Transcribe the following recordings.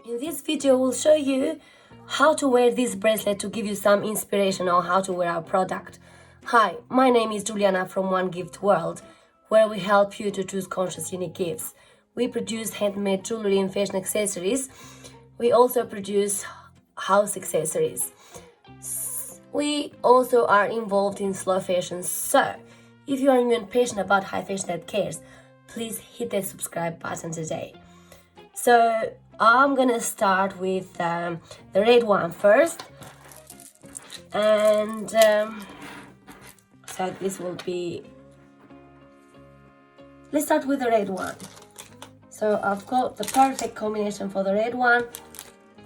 In this video, we'll show you how to wear this bracelet to give you some inspiration on how to wear our product. Hi, my name is Juliana from 1GiftWorld, where we help you to choose conscious unique gifts. We produce handmade jewelry and fashion accessories. We also produce house accessories. We also are involved in slow fashion, so if you are new and passionate about high fashion that cares, please hit that subscribe button today. So I'm gonna start with the red one first, and so this will be, let's start with the red one. So I've got the perfect combination for the red one.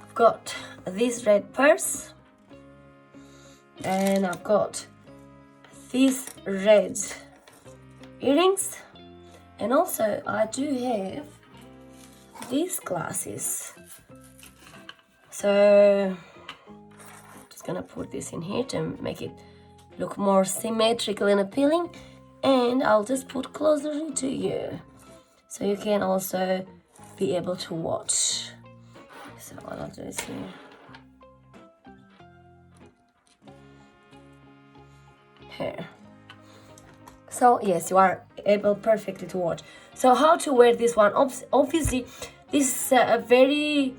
I've got this red purse, and I've got these red earrings, and also I do have these glasses. So just gonna put this in here to make it look more symmetrical and appealing, and I'll just put closer to you so you can also be able to watch. So I'll do this here. Here. So yes, you are able perfectly to watch. So how to wear this one? Obviously this is a very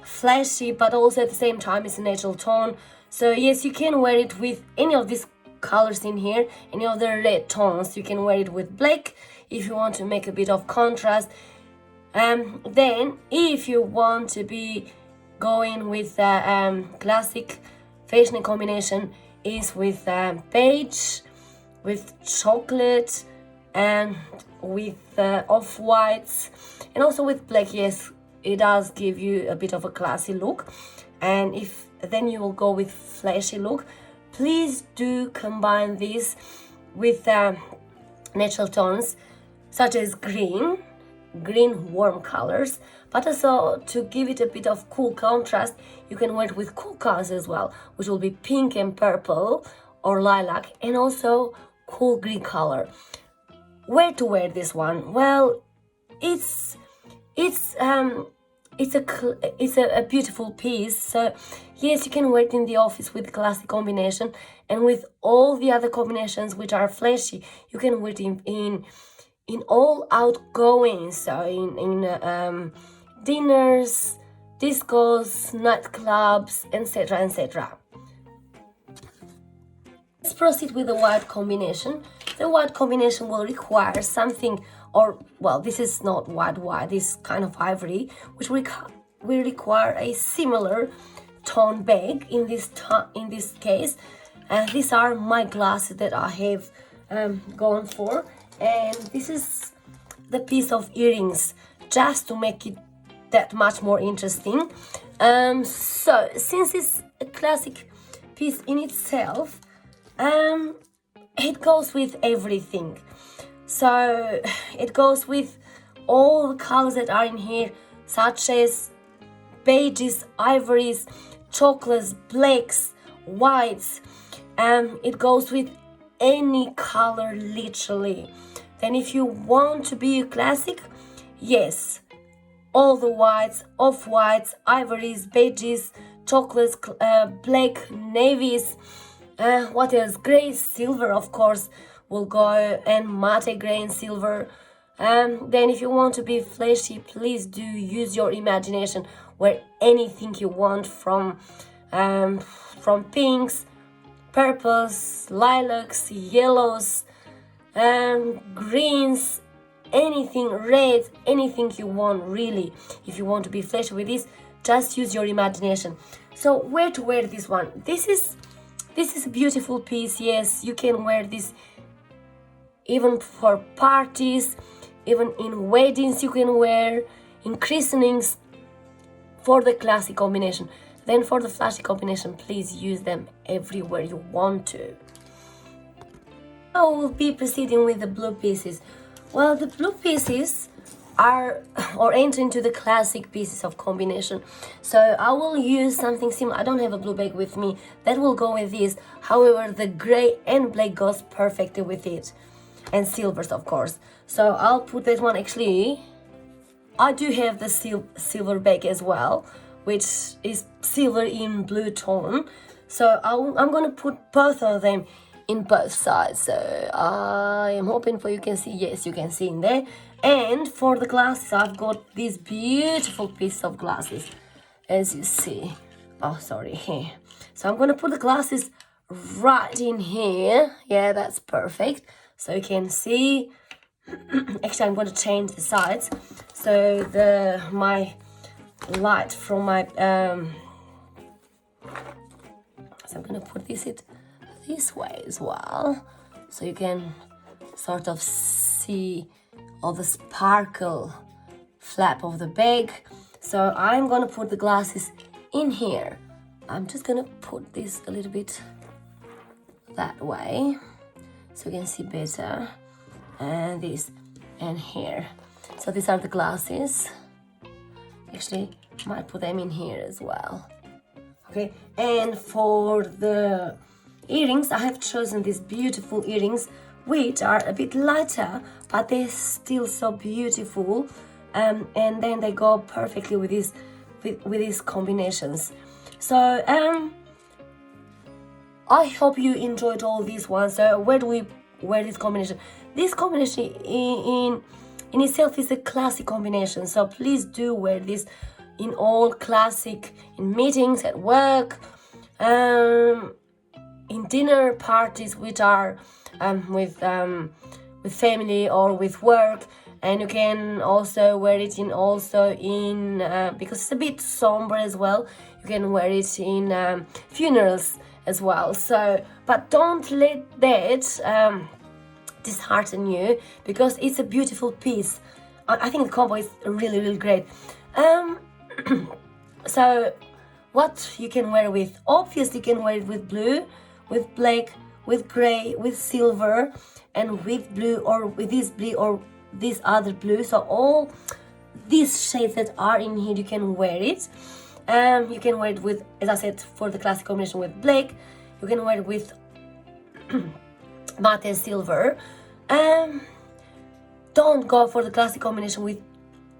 flashy, but also at the same time it's a natural tone. So yes, you can wear it with any of these colors in here, any of the red tones. You can wear it with black if you want to make a bit of contrast. Then if you want to be going with the classic fashion combination is with beige, with chocolate, and with off-whites, and also with black. Yes, it does give you a bit of a classy look, and if then you will go with flashy look, please do combine this with natural tones such as green warm colors, but also to give it a bit of cool contrast, you can wear it with cool colors as well, which will be pink and purple or lilac, and also cool green color. Where to wear this one? Well, it's a beautiful piece. So yes, you can wear it in the office with the classic combination, and with all the other combinations which are flashy, you can wear it in all outgoing. So in dinners, discos, nightclubs, etc., etc. Let's proceed with the white combination. The white combination will require something, or well, this is not white, this is kind of ivory, which will require a similar tone bag in this case. These are my glasses that I have gone for, and this is the piece of earrings, just to make it that much more interesting. So since it's a classic piece in itself, it goes with everything. So it goes with all the colors that are in here, such as beiges, ivories, chocolates, blacks, whites. It goes with any color, literally. Then if you want to be a classic, yes, all the whites, off-whites, ivories, beiges, chocolates, black, navies, what else? Gray, silver, of course, will go, and matte gray and silver. Then if you want to be flashy, please do use your imagination. Wear anything you want, from pinks, purples, lilacs, yellows, greens, anything, red, anything you want, really. If you want to be flashy with this, just use your imagination. So where to wear this one? This is a beautiful piece. Yes, you can wear this even for parties, even in weddings you can wear, in christenings, for the classic combination. Then for the flashy combination, please use them everywhere you want to. Now we'll be proceeding with the blue pieces. Well, the blue pieces are or enter into the classic pieces of combination. So I will use something similar. I don't have a blue bag with me that will go with this. However, the gray and black goes perfectly with it, and silvers, of course. So I'll put that one. Actually, I do have the silver bag as well, which is silver in blue tone. So I'm gonna put both of them in both sides. So I am hoping for you can see. Yes, you can see in there. And for the glasses, I've got this beautiful piece of glasses, as you see. Oh, sorry, here. So I'm gonna put the glasses right in here. Yeah, that's perfect. So you can see. Actually, I'm going to change the sides. So my light from my so I'm going to put it this way as well, so you can sort of see all the sparkle flap of the bag. So I'm going to put the glasses in here. I'm just going to put this a little bit that way so you can see better, and this and here. So these are the glasses. Actually, might put them in here as well. Okay, and for the earrings, I have chosen these beautiful earrings, which are a bit lighter, but they're still so beautiful. And then they go perfectly with these combinations. So I hope you enjoyed all these ones. So where do we wear this combination? This combination in itself is a classic combination. So please do wear this in all classic, in meetings, at work, in dinner parties, which are with family or with work. And you can also wear it in because it's a bit somber as well. You can wear it in funerals as well. So, but don't let that dishearten you, because it's a beautiful piece. I think the combo is really, really great. So, what you can wear with? Obviously, you can wear it with blue, with black, with gray, with silver, and with blue, or with this blue, or this other blue. So all these shades that are in here, you can wear it. You can wear it with, as I said, for the classic combination with black. You can wear it with matte and silver. Don't go for the classic combination with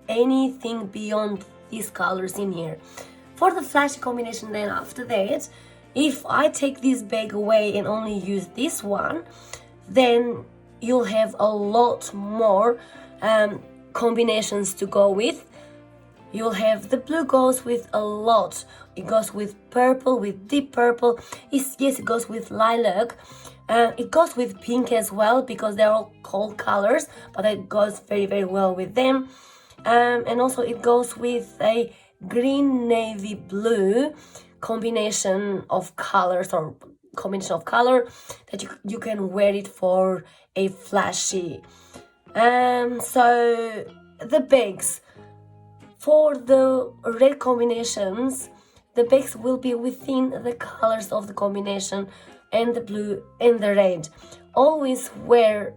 anything beyond these colors in here. For the flashy combination, then after that, if I take this bag away and only use this one, then you'll have a lot more combinations to go with. You'll have the blue goes with a lot. It goes with purple, with deep purple. Yes, it goes with lilac. It goes with pink as well, because they're all cold colors, but it goes very, very well with them. And also it goes with a green navy blue combination of colors, or combination of color that you can wear it for a flashy. So the bags, for the red combinations, the bags will be within the colors of the combination, and the blue and the red. Always wear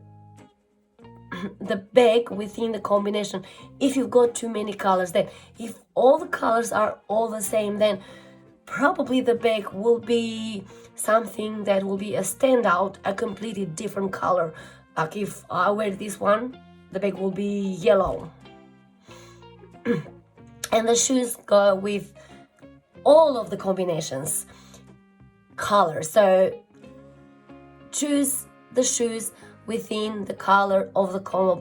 the bag within the combination. If you've got too many colors, then if all the colors are all the same, then probably the bag will be something that will be a standout, a completely different color. Like if I wear this one, the bag will be yellow. And the shoes go with all of the combinations colors. So choose the shoes within the color of the combo,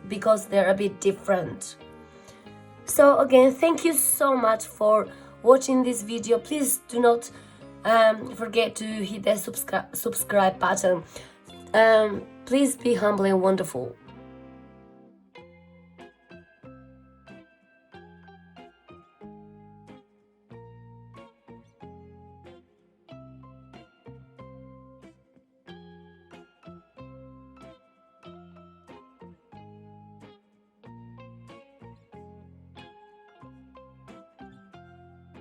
because they're a bit different. So again, thank you so much for watching this video. Please do not forget to hit the subscribe button. Please be humble and wonderful.